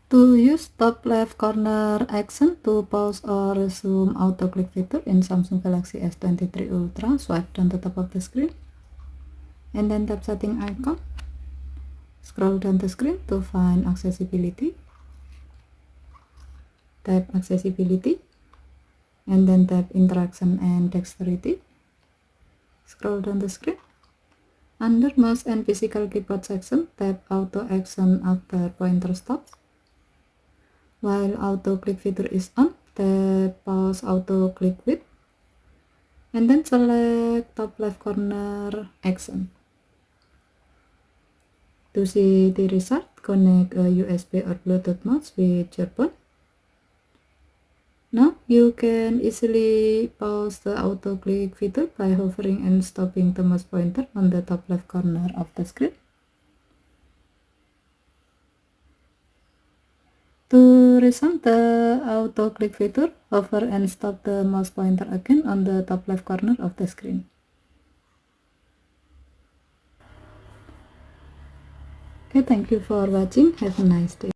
To use top left corner action to pause or resume auto click feature in Samsung Galaxy S23 Ultra, swipe down the top of the screen and then tap setting icon. Scroll down the screen to find accessibility. Tap accessibility and then tap interaction and dexterity. Scroll down the screen. Under mouse and physical keyboard section, tap auto action after pointer stops. While auto click feature is on, tap pause auto click with and then select top left corner action. To see the result, connect a USB or Bluetooth mouse with your phone. Now you can easily pause the auto click feature by hovering and stopping the mouse pointer on the top left corner of the screen. To resume the auto click feature, hover and stop the mouse pointer again on the top left corner of the screen. Okay, thank you for watching. Have a nice day.